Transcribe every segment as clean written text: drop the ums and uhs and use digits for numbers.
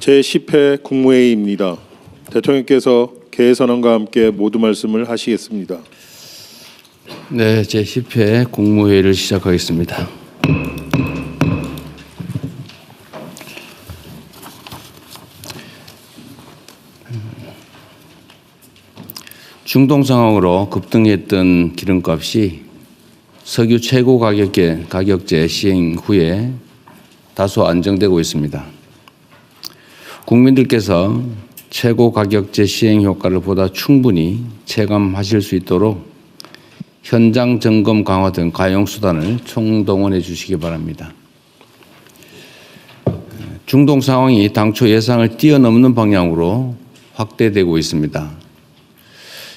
제10회 국무회의입니다. 대통령께서 개회선언과 함께 모두 말씀을 하시겠습니다. 네, 제10회 국무회의를 시작하겠습니다. 중동 상황으로 급등했던 기름값이 석유 최고 가격제 시행 후에 다소 안정되고 있습니다. 국민들께서 최고 가격제 시행 효과를 보다 충분히 체감하실 수 있도록 현장 점검 강화 등 가용 수단을 총동원해 주시기 바랍니다. 중동 상황이 당초 예상을 뛰어넘는 방향으로 확대되고 있습니다.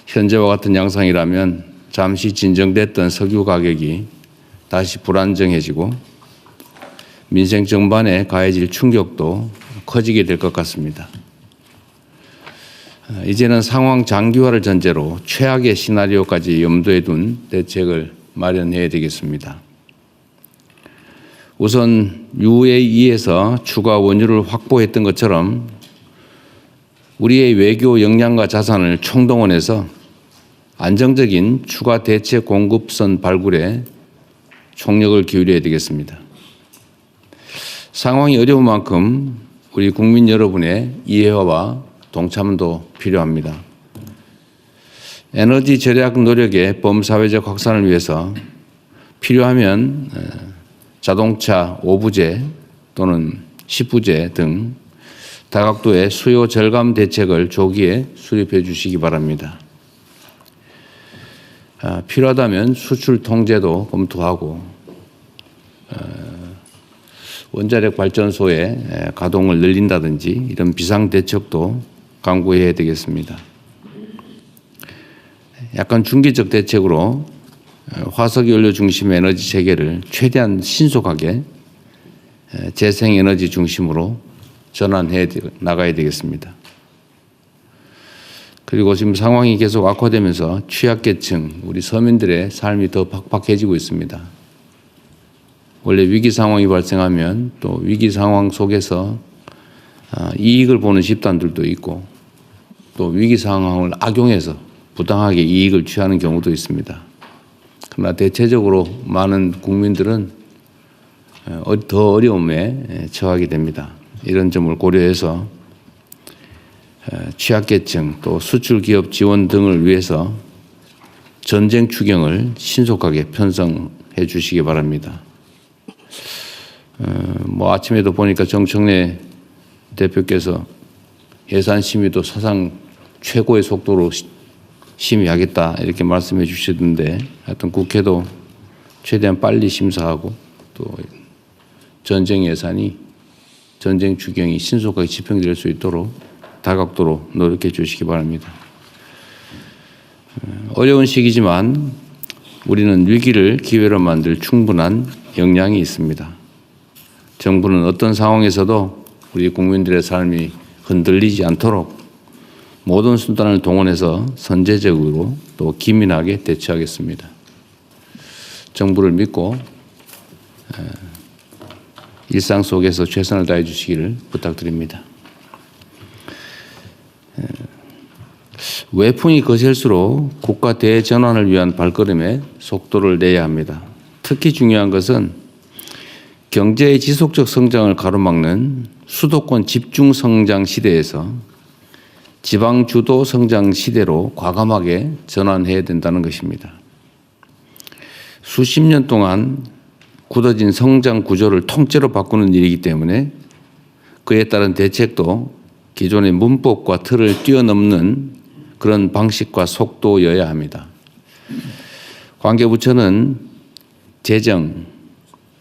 현재와 같은 양상이라면 잠시 진정됐던 석유 가격이 다시 불안정해지고 민생 전반에 가해질 충격도 커지게 될 것 같습니다. 이제는 상황 장기화를 전제로 최악의 시나리오까지 염두에 둔 대책을 마련해야 되겠습니다. 우선 UAE에서 추가 원유를 확보했던 것처럼 우리의 외교 역량과 자산을 총동원해서 안정적인 추가 대체 공급선 발굴에 총력을 기울여야 되겠습니다. 상황이 어려운 만큼 우리 국민 여러분의 이해와 동참도 필요합니다. 에너지 절약 노력의 범사회적 확산을 위해서 필요하면 자동차 5부제 또는 10부제 등 다각도의 수요 절감 대책을 조기에 수립해 주시기 바랍니다. 필요하다면 수출 통제도 검토하고 원자력 발전소의 가동을 늘린다든지 이런 비상 대책도 강구해야 되겠습니다. 약간 중기적 대책으로 화석연료 중심의 에너지 체계를 최대한 신속하게 재생에너지 중심으로 전환해 나가야 되겠습니다. 그리고 지금 상황이 계속 악화되면서 취약계층, 우리 서민들의 삶이 더 팍팍해지고 있습니다. 원래 위기 상황이 발생하면 또 위기 상황 속에서 이익을 보는 집단들도 있고 또 위기 상황을 악용해서 부당하게 이익을 취하는 경우도 있습니다. 그러나 대체적으로 많은 국민들은 더 어려움에 처하게 됩니다. 이런 점을 고려해서 취약계층 또 수출기업 지원 등을 위해서 전쟁 추경을 신속하게 편성해 주시기 바랍니다. 아침에도 보니까 정청래 대표께서 예산 심의도 사상 최고의 속도로 심의하겠다 이렇게 말씀해 주시던데 하여튼 국회도 최대한 빨리 심사하고 또 전쟁 예산이 전쟁 추경이 신속하게 집행될 수 있도록 다각도로 노력해 주시기 바랍니다. 어려운 시기지만 우리는 위기를 기회로 만들 충분한 역량이 있습니다. 정부는 어떤 상황에서도 우리 국민들의 삶이 흔들리지 않도록 모든 수단을 동원해서 선제적으로 또 기민하게 대처하겠습니다. 정부를 믿고 일상 속에서 최선을 다해 주시기를 부탁드립니다. 외풍이 거셀수록 국가 대전환을 위한 발걸음에 속도를 내야 합니다. 특히 중요한 것은 경제의 지속적 성장을 가로막는 수도권 집중 성장 시대에서 지방 주도 성장 시대로 과감하게 전환해야 된다는 것입니다. 수십 년 동안 굳어진 성장 구조를 통째로 바꾸는 일이기 때문에 그에 따른 대책도 기존의 문법과 틀을 뛰어넘는 그런 방식과 속도여야 합니다. 관계부처는 재정,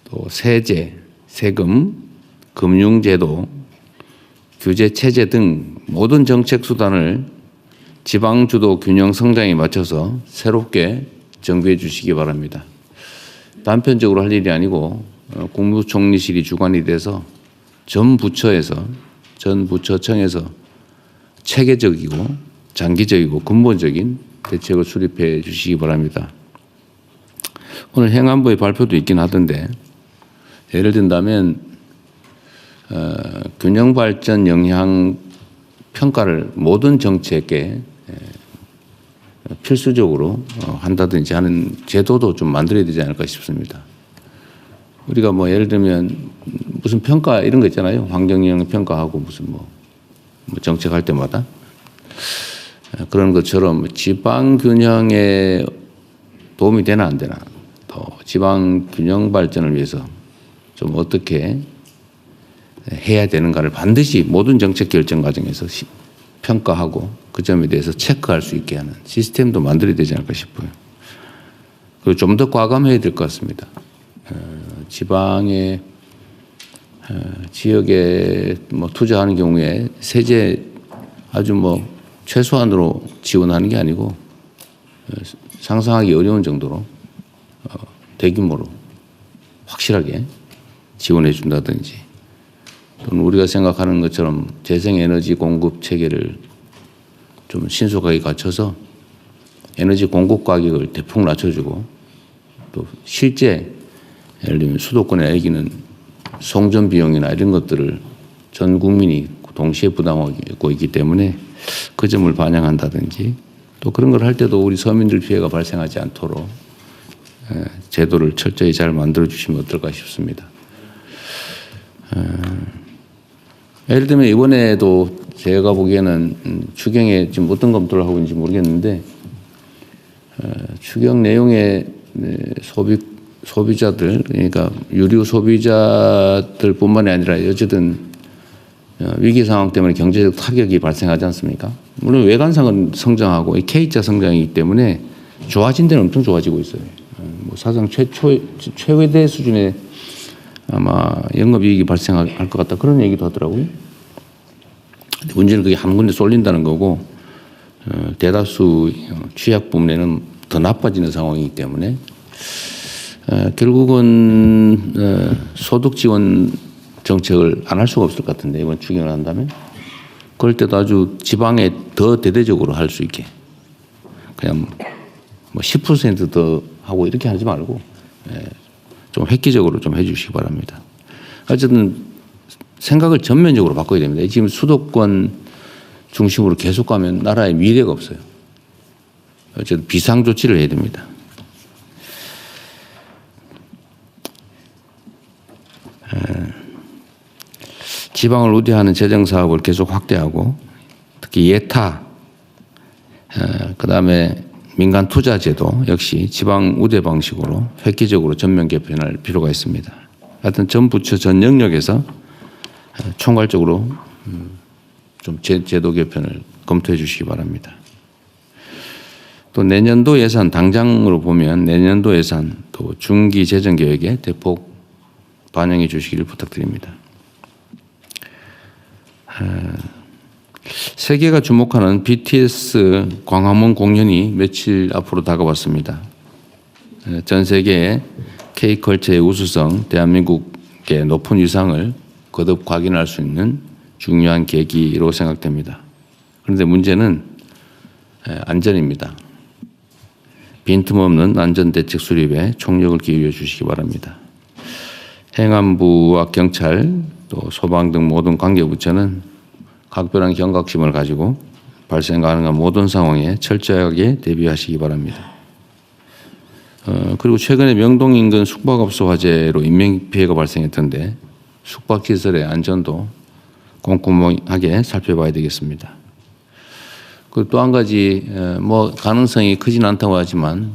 또 세제, 세금, 금융제도, 규제체제 등 모든 정책 수단을 지방주도 균형 성장에 맞춰서 새롭게 정비해 주시기 바랍니다. 단편적으로 할 일이 아니고 국무총리실이 주관이 돼서 전 부처청에서 체계적이고 장기적이고 근본적인 대책을 수립해 주시기 바랍니다. 오늘 행안부의 발표도 있긴 하던데 예를 든다면 균형 발전 영향 평가를 모든 정책에 필수적으로 한다든지 하는 제도도 좀 만들어야 되지 않을까 싶습니다. 우리가 뭐 예를 들면 무슨 평가 이런 거 있잖아요. 환경 영향 평가하고 무슨 뭐 정책할 때마다 그런 것처럼 지방 균형에 도움이 되나 안 되나, 또 지방 균형 발전을 위해서 좀 어떻게 해야 되는가를 반드시 모든 정책 결정 과정에서 평가하고 그 점에 대해서 체크할 수 있게 하는 시스템도 만들어야 되지 않을까 싶어요. 그리고 좀 더 과감해야 될 것 같습니다. 지방의 지역에 뭐 투자하는 경우에 세제 아주 뭐 최소한으로 지원하는 게 아니고 상상하기 어려운 정도로 대규모로 확실하게 지원해 준다든지, 또는 우리가 생각하는 것처럼 재생에너지 공급 체계를 좀 신속하게 갖춰서 에너지 공급 가격을 대폭 낮춰주고, 또 실제 예를 들면 수도권에 애기는 송전 비용이나 이런 것들을 전 국민이 동시에 부담하고 있기 때문에 그 점을 반영한다든지, 또 그런 걸 할 때도 우리 서민들 피해가 발생하지 않도록 제도를 철저히 잘 만들어 주시면 어떨까 싶습니다. 예를 들면 이번에도 제가 보기에는 추경에 지금 어떤 검토를 하고 있는지 모르겠는데, 추경 내용에 소비자들, 그러니까 유류 소비자들뿐만이 아니라 어쨌든 위기 상황 때문에 경제적 타격이 발생하지 않습니까? 물론 외관상은 성장하고 K자 성장이기 때문에 좋아진 데는 엄청 좋아지고 있어요. 뭐 사상 최대 수준의 아마 영업이익이 발생할 것 같다, 그런 얘기도 하더라고요. 근데 문제는 그게 한 군데 쏠린다는 거고, 대다수 취약 부문에는 더 나빠지는 상황이기 때문에 결국은 소득 지원 정책을 안 할 수가 없을 것 같은데, 이번 추경을 한다면 그럴 때도 아주 지방에 더 대대적으로 할 수 있게, 그냥 뭐 10% 더 하고 이렇게 하지 말고 좀 획기적으로 좀 해주시기 바랍니다. 어쨌든 생각을 전면적으로 바꿔야 됩니다. 지금 수도권 중심으로 계속 가면 나라의 미래가 없어요. 어쨌든 비상 조치를 해야 됩니다. 지방을 우대하는 재정 사업을 계속 확대하고, 특히 예타, 그다음에 민간 투자 제도 역시 지방 우대 방식으로 획기적으로 전면 개편할 필요가 있습니다. 하여튼 전 부처 전 영역에서 총괄적으로 좀 제도 개편을 검토해 주시기 바랍니다. 또 내년도 예산, 당장으로 보면 내년도 예산 또 중기 재정 계획에 대폭 반영해 주시기를 부탁드립니다. 세계가 주목하는 BTS 광화문 공연이 며칠 앞으로 다가왔습니다. 전 세계의 K컬처의 우수성, 대한민국의 높은 위상을 거듭 확인할 수 있는 중요한 계기로 생각됩니다. 그런데 문제는 안전입니다. 빈틈없는 안전대책 수립에 총력을 기울여 주시기 바랍니다. 행안부와 경찰, 또 소방 등 모든 관계부처는 각별한 경각심을 가지고 발생 가능한 모든 상황에 철저하게 대비하시기 바랍니다. 그리고 최근에 명동 인근 숙박업소 화재로 인명피해가 발생했던데 숙박시설의 안전도 꼼꼼하게 살펴봐야 되겠습니다. 그리고 또 한 가지 뭐 가능성이 크진 않다고 하지만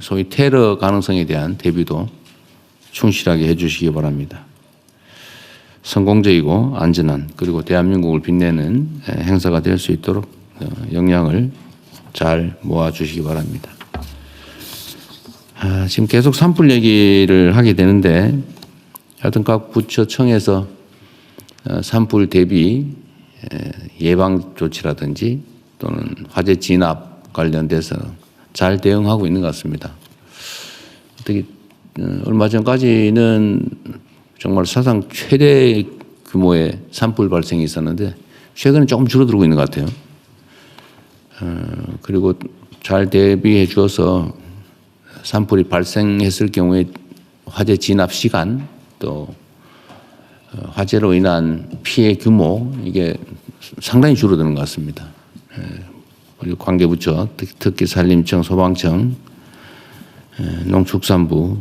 소위 테러 가능성에 대한 대비도 충실하게 해주시기 바랍니다. 성공적이고 안전한, 그리고 대한민국을 빛내는 행사가 될 수 있도록 역량을 잘 모아주시기 바랍니다. 지금 계속 산불 얘기를 하게 되는데, 하여튼 각 부처청에서 산불 대비 예방 조치라든지 또는 화재 진압 관련돼서 잘 대응하고 있는 것 같습니다. 어떻게 얼마 전까지는 정말 사상 최대 규모의 산불 발생이 있었는데 최근에 조금 줄어들고 있는 것 같아요. 그리고 잘 대비해 주어서 산불이 발생했을 경우에 화재 진압 시간, 또 화재로 인한 피해 규모 이게 상당히 줄어드는 것 같습니다. 우리 관계부처 특히 산림청, 소방청, 농축산부,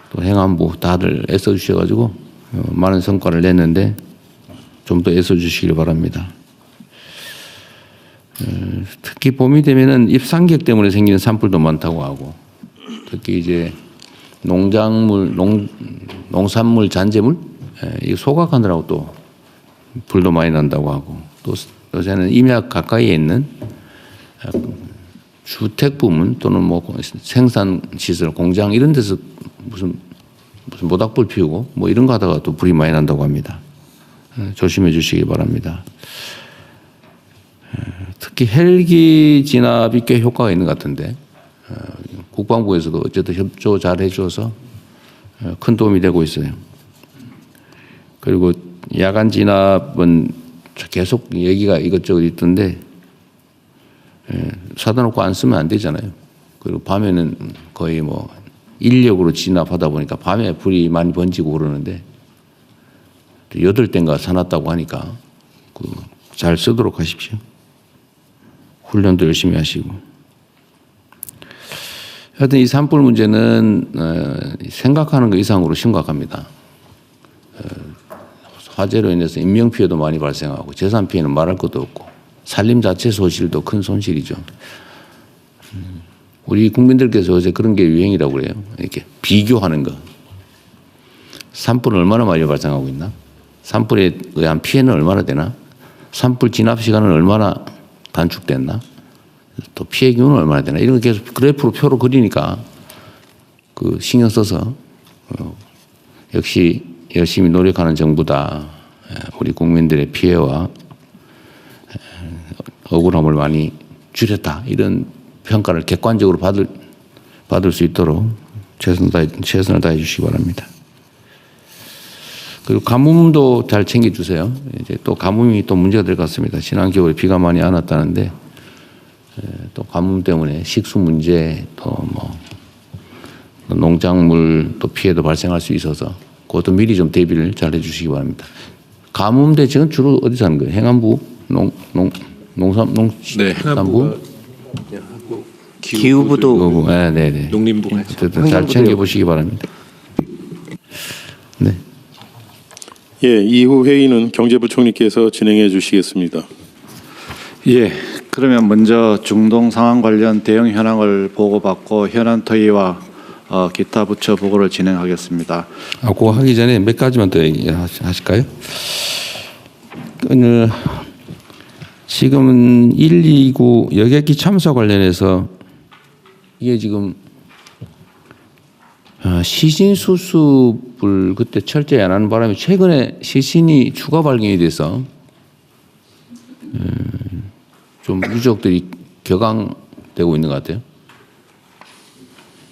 또 행안부 다들 애써주셔가지고 많은 성과를 냈는데 좀 더 애써주시길 바랍니다. 특히 봄이 되면은 잎상격 때문에 생기는 산불도 많다고 하고, 특히 이제 농산물 잔재물 이 소각하느라고 또 불도 많이 난다고 하고, 또 요새는 임약 가까이에 있는 주택 부문 또는 뭐 생산 시설, 공장 이런 데서 무슨 모닥불 피우고 뭐 이런 거 하다가 또 불이 많이 난다고 합니다. 조심해 주시기 바랍니다. 특히 헬기 진압이 꽤 효과가 있는 것 같은데 국방부에서도 어쨌든 협조 잘 해줘서 큰 도움이 되고 있어요. 그리고 야간 진압은 계속 얘기가 이것저것 있던데 사다 놓고 안 쓰면 안 되잖아요. 그리고 밤에는 거의 뭐 인력으로 진압하다 보니까 밤에 불이 많이 번지고 그러는데 8대인가 사놨다고 하니까 잘 쓰도록 하십시오. 훈련도 열심히 하시고. 하여튼 이 산불 문제는 생각하는 것 이상으로 심각합니다. 화재로 인해서 인명피해도 많이 발생하고 재산 피해는 말할 것도 없고 산림 자체 소실도 큰 손실이죠. 우리 국민들께서 어제 그런 게 유행이라고 그래요. 이렇게 비교하는 거. 산불은 얼마나 많이 발생하고 있나? 산불에 의한 피해는 얼마나 되나? 산불 진압 시간은 얼마나 단축됐나? 또 피해 규모는 얼마나 되나? 이런 거 계속 그래프로 표로 그리니까 신경 써서 역시 열심히 노력하는 정부다. 우리 국민들의 피해와 억울함을 많이 줄였다. 이런 평가를 객관적으로 받을 수 있도록 최선을 다해 주시기 바랍니다. 그리고 가뭄도 잘 챙겨주세요. 이제 또 가뭄이 또 문제가 될 것 같습니다. 지난 겨울에 비가 많이 안 왔다는데 또 가뭄 때문에 식수 문제 또 뭐 농작물 또 피해도 발생할 수 있어서 그것도 미리 좀 대비를 잘 해주시기 바랍니다. 가뭄 대책은 주로 어디서 하는 거예요? 행안부, 농산부, 기후부도, 네네. 농림부가 잘 챙겨보시기 바랍니다. 네. 예, 이후 회의는 경제부총리께서 진행해 주시겠습니다. 예, 그러면 먼저 중동 상황 관련 대응 현황을 보고받고 현안 토의와 기타 부처 보고를 진행하겠습니다. 그거 하기 전에 몇 가지만 더 얘기하실까요? 지금은 129 여객기 참사 관련해서 이게 지금 시신 수습을 그때 철저히 안 하는 바람에 최근에 시신이 추가 발견이 돼서 좀 유족들이 격앙되고 있는 것 같아요.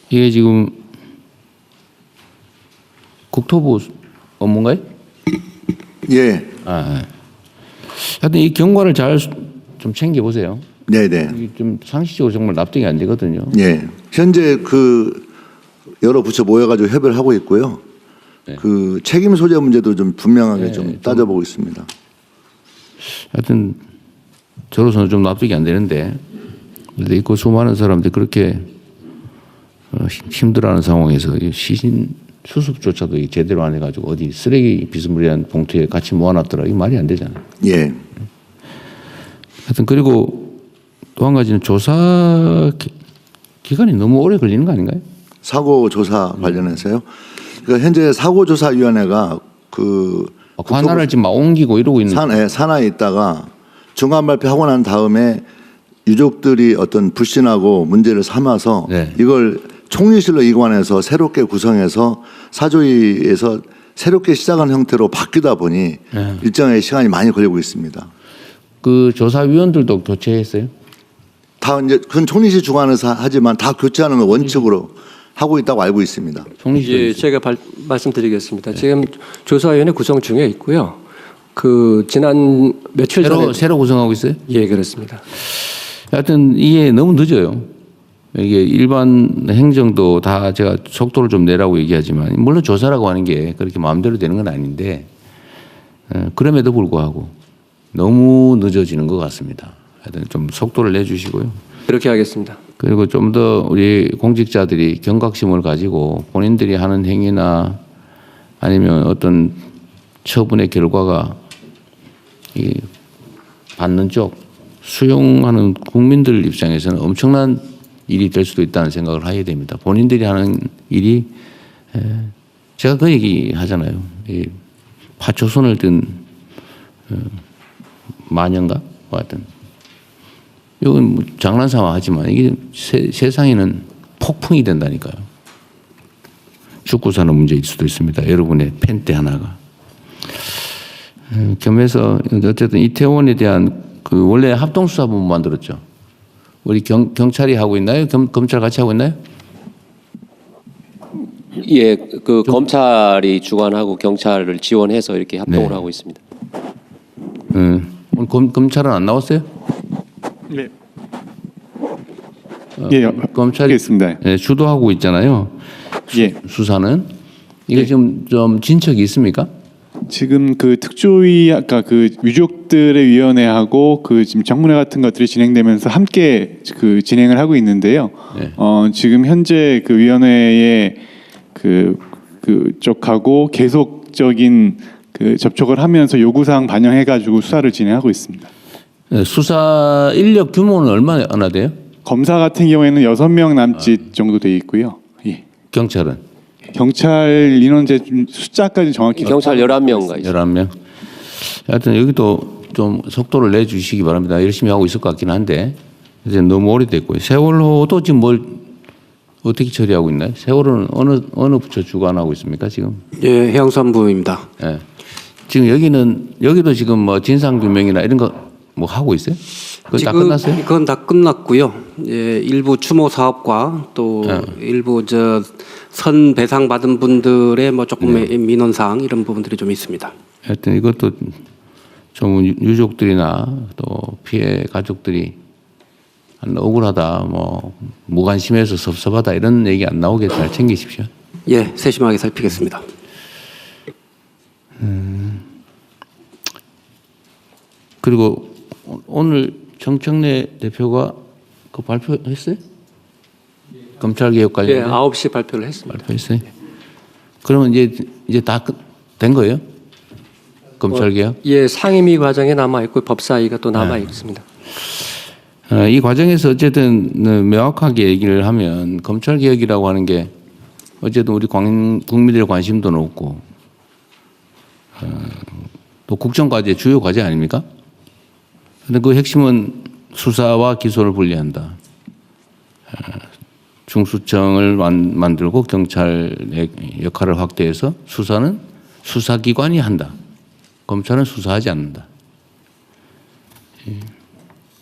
이게 지금 국토부 업무인가요? 예, 하여튼 이 경과를 잘 좀 챙겨보세요. 네네. 좀 상식적으로 정말 납득이 안 되거든요. 예, 현재 여러 부처 모여가지고 협의를 하고 있고요. 네. 책임 소재 문제도 좀 분명하게 네, 좀 따져보고 있습니다. 하여튼 저로서는 좀 납득이 안 되는데 근데 그 수많은 사람들이 그렇게 힘들어하는 상황에서 시신 수습조차도 제대로 안 해가지고 어디 쓰레기 비스무리한 봉투에 같이 모아놨더라. 이거 말이 안 되잖아요. 예, 하여튼 그리고 또 한 가지는 조사 기간이 너무 오래 걸리는 거 아닌가요? 사고 조사 관련해서요. 그러니까 현재 사고 조사 위원회가 관할을 지금 막 옮기고 이러고 있는. 산하에 있다가 중간 발표하고 난 다음에 유족들이 어떤 불신하고 문제를 삼아서 네. 이걸 총리실로 이관해서 새롭게 구성해서 사조위에서 새롭게 시작한 형태로 바뀌다 보니 네. 일정의 시간이 많이 걸리고 있습니다. 그 조사위원들도 교체했어요? 다 이제 그건 총리실 주관에서 하지만 다 교체하는 걸 원칙으로 하고 있다고 알고 있습니다. 총리실. 예, 제가 말씀드리겠습니다. 지금 조사위원회 구성 중에 있고요. 지난 며칠 전에 새로 구성하고 있어요? 예, 그렇습니다. 하여튼 이게 너무 늦어요. 이게 일반 행정도 다 제가 속도를 좀 내라고 얘기하지만 물론 조사라고 하는 게 그렇게 마음대로 되는 건 아닌데 그럼에도 불구하고 너무 늦어지는 것 같습니다. 하여튼 좀 속도를 내주시고요. 그렇게 하겠습니다. 그리고 좀 더 우리 공직자들이 경각심을 가지고 본인들이 하는 행위나 아니면 어떤 처분의 결과가 이 받는 쪽 수용하는 국민들 입장에서는 엄청난 일이 될 수도 있다는 생각을 하게 됩니다. 본인들이 하는 일이 제가 그 얘기 하잖아요. 이 파초손을 든 마녀인가? 뭐 하여튼 이건 뭐 장난삼아 하지만 이게 세상에는 폭풍이 된다니까요. 죽고 사는 문제일 수도 있습니다. 여러분의 펜대 하나가. 겸해서 어쨌든 이태원에 대한 그 원래 합동수사본부 만들었죠. 우리 경찰이 하고 있나요? 검찰 같이 하고 있나요? 예, 그 검찰이 주관하고 경찰을 지원해서 이렇게 합동을 하고 있습니다. 오늘 검찰은 안 나왔어요? 네. 예, 검찰이 하겠습니다. 예, 주도하고 있잖아요. 예. 수사는 이게 좀 진척이 있습니까? 지금 그 특조위 아까 그 유족들의 위원회하고 그 지금 정문회 같은 것들이 진행되면서 함께 그 진행을 하고 있는데요. 네. 지금 현재 그 위원회의 쪽하고 계속적인 그 접촉을 하면서 요구사항 반영해가지고 수사를 진행하고 있습니다. 예, 수사 인력 규모는 얼마나 돼요? 검사 같은 경우에는 6명 남짓 정도 돼 있고요. 예. 경찰은? 경찰 인원제 숫자까지 정확히 경찰 11명가 있습니다. 11명. 하여튼 여기도 좀 속도를 내주시기 바랍니다. 열심히 하고 있을 것 같긴 한데 이제 너무 오래됐고요. 세월호도 지금 뭘 어떻게 처리하고 있나요? 세월호는 어느 부처 주관하고 있습니까 지금? 예, 해양수산부입니다. 예. 지금 여기도 지금 뭐 진상 규명이나 이런 거 뭐 하고 있어요? 그거 다 끝났어요? 그건 다 끝났고요. 예, 일부 추모 사업과 또 일부 선 배상 받은 분들의 뭐 조금의 민원 사항 이런 부분들이 좀 있습니다. 하여튼 이것도 좀 유족들이나 또 피해 가족들이 억울하다, 뭐 무관심해서 섭섭하다 이런 얘기 안 나오게 잘 챙기십시오. 예, 세심하게 살피겠습니다. 그리고 오늘 정청래 대표가 그 발표했어요? 검찰개혁 관련 예, 9시 발표를 했습니다. 발표했어요? 그러면 이제 다 된 거예요? 검찰개혁? 예, 상임위 과정에 남아 있고 법사위가 또 남아 있습니다. 이 과정에서 어쨌든 명확하게 얘기를 하면 검찰개혁이라고 하는 게 어쨌든 우리 국민들의 관심도 높고 또 국정과제 주요 과제 아닙니까? 근데 그 핵심은 수사와 기소를 분리한다. 중수청을 만들고 경찰의 역할을 확대해서 수사는 수사기관이 한다. 검찰은 수사하지 않는다.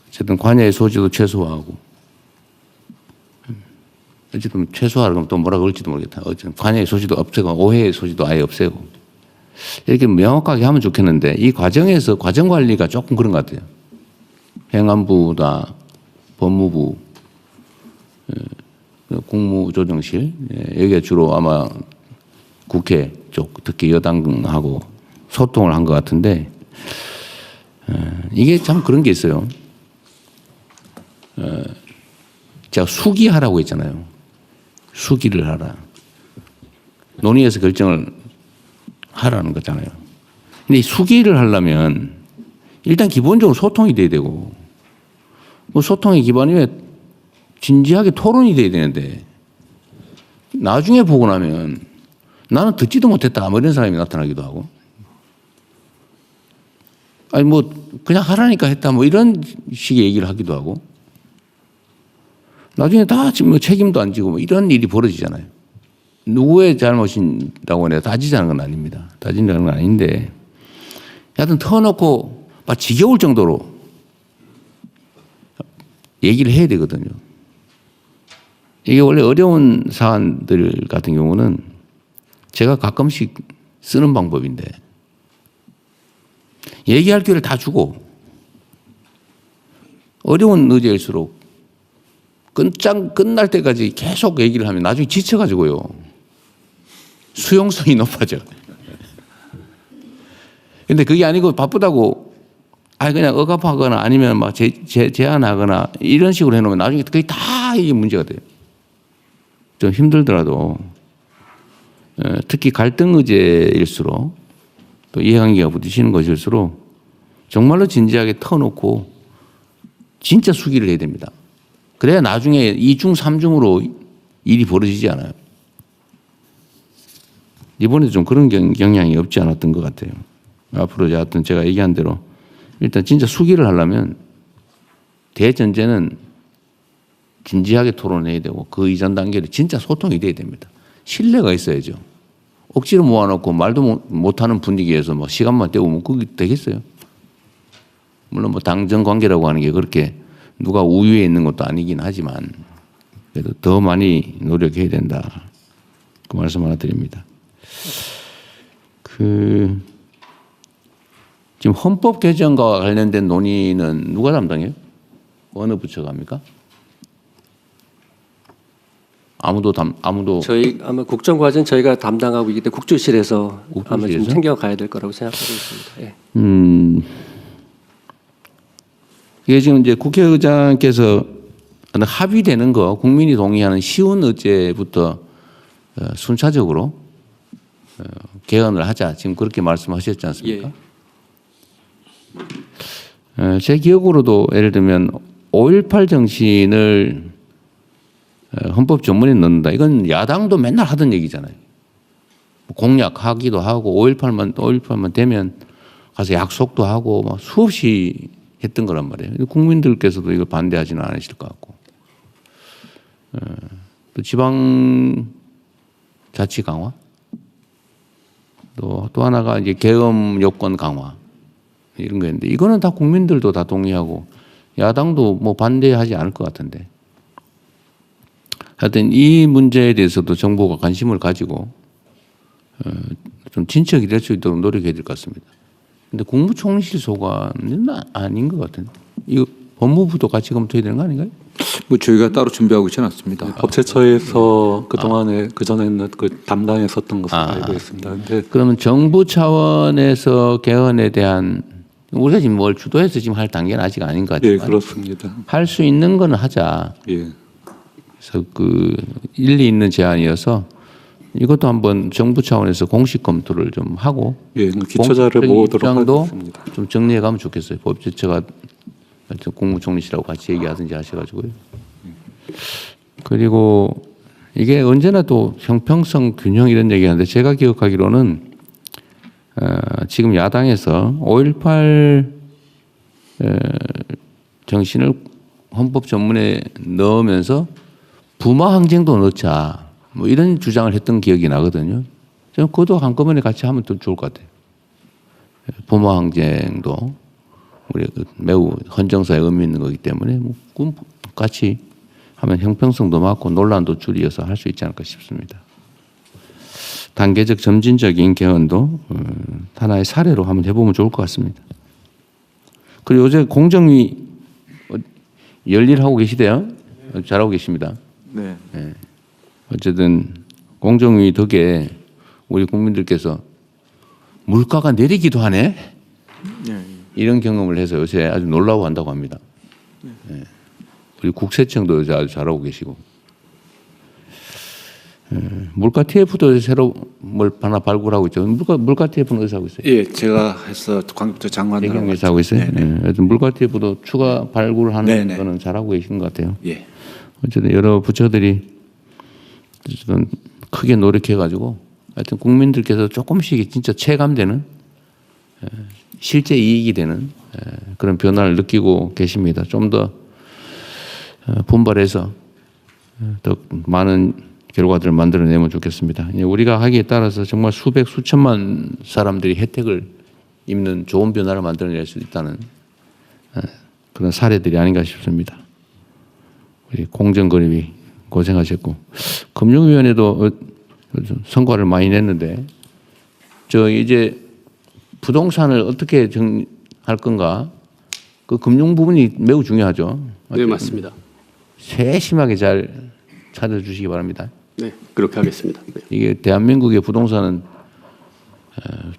어쨌든 관여의 소지도 최소화하고 어쨌든 최소화를 또 뭐라 그럴지도 모르겠다. 어쨌든 관여의 소지도 없애고 오해의 소지도 아예 없애고 이렇게 명확하게 하면 좋겠는데 이 과정에서 과정 관리가 조금 그런 것 같아요. 행안부나 법무부, 국무조정실 여기가 주로 아마 국회 쪽 특히 여당하고 소통을 한 것 같은데 이게 참 그런 게 있어요. 제가 수기하라고 했잖아요. 수기를 하라. 논의해서 결정을 하라는 거잖아요. 근데 이 수기를 하려면 일단 기본적으로 소통이 돼야 되고 뭐 소통의 기반이 왜 진지하게 토론이 돼야 되는데 나중에 보고 나면 나는 듣지도 못했다 뭐 이런 사람이 나타나기도 하고 아니 뭐 그냥 하라니까 했다 뭐 이런 식의 얘기를 하기도 하고 나중에 다 지금 뭐 책임도 안 지고 뭐 이런 일이 벌어지잖아요. 누구의 잘못이라고 내가 따지자는 건 아닙니다. 따진다는 건 아닌데 하여튼 터놓고 막 지겨울 정도로 얘기를 해야 되거든요. 이게 원래 어려운 사안들 같은 경우는 제가 가끔씩 쓰는 방법인데 얘기할 기회를 다 주고 어려운 의제일수록 끝날 때까지 계속 얘기를 하면 나중에 지쳐가지고요. 수용성이 높아져. 근데 그게 아니고 바쁘다고 그냥 억압하거나 아니면 막 제한하거나 이런 식으로 해놓으면 나중에 그게 다 이게 문제가 돼요. 좀 힘들더라도 특히 갈등 의제일수록 또 이해관계가 부딪히는 것일수록 정말로 진지하게 터놓고 진짜 수기를 해야 됩니다. 그래야 나중에 2중, 3중으로 일이 벌어지지 않아요. 이번에도 좀 그런 경향이 없지 않았던 것 같아요. 앞으로 하여튼 제가 얘기한 대로 일단 진짜 수기를 하려면 대전제는 진지하게 토론해야 되고 그 이전 단계로 진짜 소통이 돼야 됩니다. 신뢰가 있어야죠. 억지로 모아놓고 말도 못하는 분위기에서 뭐 시간만 때우면 그게 되겠어요? 물론 뭐 당정 관계라고 하는 게 그렇게 누가 우위에 있는 것도 아니긴 하지만 그래도 더 많이 노력해야 된다. 그 말씀 하나 드립니다. 지금 헌법 개정과 관련된 논의는 누가 담당해요? 어느 부처가 합니까? 아무도 저희 아마 국정과제는 저희가 담당하고 있기 때문에 국조실에서 아마 좀 국조실에서? 챙겨가야 될 거라고 생각하고 있습니다. 예. 이게 지금 이제 국회의장께서 합의되는 거 국민이 동의하는 쉬운 의제부터 순차적으로 개헌을 하자 지금 그렇게 말씀하셨지 않습니까? 제 기억으로도 예를 들면 5.18 정신을 헌법 전문에 넣는다. 이건 야당도 맨날 하던 얘기잖아요. 공약하기도 하고 5.18만 되면 가서 약속도 하고 막 수없이 했던 거란 말이에요. 국민들께서도 이거 반대하지는 않으실 것 같고. 또 지방 자치 강화. 또 하나가 이제 계엄 요건 강화. 이런 거였는데 이거는 다 국민들도 다 동의하고 야당도 뭐 반대하지 않을 것 같은데. 하여튼 이 문제에 대해서도 정부가 관심을 가지고 좀 진척이 될 수 있도록 노력해야 될 것 같습니다. 근데 국무총리실 소관은 아닌 것 같은데. 이거 법무부도 같이 검토해야 되는 거 아닌가요? 뭐 저희가 따로 준비하고 있지는 않습니다. 법제처에서 그동안에 그전에는 그 담당했었던 것으로 알고 있습니다. 근데 그러면 정부 차원에서 개헌에 대한 우리가 지금 뭘 주도해서 지금 할 단계는 아직 아닌 것 같지만 예, 그렇습니다. 할 수 있는 거는 하자. 예. 그래서 그 일리 있는 제안이어서 이것도 한번 정부 차원에서 공식 검토를 좀 하고 예, 기초자를 모으도록 입장도 하겠습니다. 좀 정리해 가면 좋겠어요. 법제처가 국무총리실하고 같이 얘기하든지 하셔가지고요. 그리고 이게 언제나 또 형평성 균형 이런 얘기하는데 제가 기억하기로는 지금 야당에서 5.18 정신을 헌법 전문에 넣으면서 부마 항쟁도 넣자 뭐 이런 주장을 했던 기억이 나거든요. 저는 그것도 한꺼번에 같이 하면 더 좋을 것 같아요. 부마 항쟁도 우리 매우 헌정사에 의미 있는 거기 때문에 뭐 같이 하면 형평성도 맞고 논란도 줄이어서 할 수 있지 않을까 싶습니다. 단계적 점진적인 개헌도 하나의 사례로 한번 해보면 좋을 것 같습니다. 그리고 요새 공정위 열일하고 계시대요. 잘하고 계십니다. 네. 네. 어쨌든 공정위 덕에 우리 국민들께서 물가가 내리기도 하네. 네. 이런 경험을 해서 요새 아주 놀라워한다고 합니다. 네. 그리고 국세청도 요새 아주 잘하고 계시고. 물가 TF도 새로 뭘 하나 발굴하고 있죠. 물가 TF는 어디서 하고 있어요? 예, 제가 해서 광주 장관들하고 대경에서 하고 있어요. 네. 하여튼 물가 TF도 추가 발굴하는 네네. 거는 잘하고 계신 것 같아요. 예. 어쨌든 여러 부처들이 어쨌든 크게 노력해가지고 하여튼 국민들께서 조금씩 진짜 체감되는 실제 이익이 되는 그런 변화를 느끼고 계십니다. 좀 더 분발해서 더 많은 결과들을 만들어내면 좋겠습니다. 우리가 하기에 따라서 정말 수백 수천만 사람들이 혜택을 입는 좋은 변화를 만들어낼 수 있다는 그런 사례들이 아닌가 싶습니다. 우리 공정거래위 고생하셨고 금융위원회도 성과를 많이 냈는데 저 이제 부동산을 어떻게 정할 건가 그 금융 부분이 매우 중요하죠. 네, 맞습니다. 세심하게 잘 찾아주시기 바랍니다. 네, 그렇게 하겠습니다. 네. 이게 대한민국의 부동산은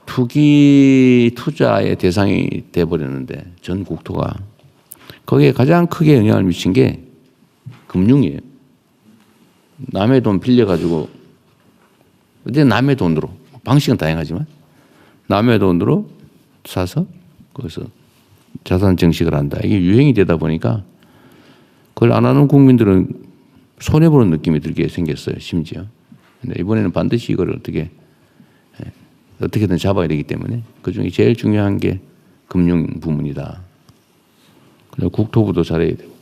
투기 투자의 대상이 돼버렸는데 전 국토가 거기에 가장 크게 영향을 미친 게 금융이에요. 남의 돈 빌려가지고 어제 남의 돈으로 방식은 다양하지만 남의 돈으로 사서 거기서 자산 증식을 한다. 이게 유행이 되다 보니까 그걸 안 하는 국민들은 손해 보는 느낌이 들게 생겼어요. 심지어. 근데 이번에는 반드시 이걸 어떻게든 잡아야 되기 때문에 그중에 제일 중요한 게 금융 부문이다. 그래서 국토부도 잘해야 되고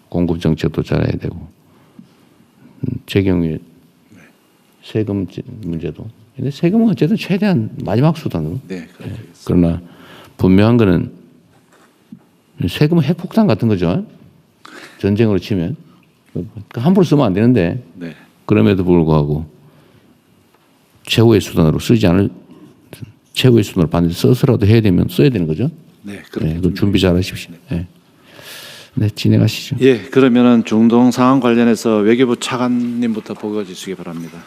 공급 정책도 잘해야 되고 제 경우에 세금 문제도. 근데 세금은 어쨌든 최대한 마지막 수단으로. 네, 그러나 분명한 거는 세금은 핵폭탄 같은 거죠. 전쟁으로 치면 함부로 쓰면 안 되는데 네. 그럼에도 불구하고 최후의 수단으로 쓰지 않을 최후의 수단으로 반드시 써서라도 해야 되면 써야 되는 거죠. 네, 네, 그 준비 잘 하십시오. 네. 네, 진행하시죠. 예, 그러면은 중동 상황 관련해서 외교부 차관님부터 보고해 주시기 바랍니다.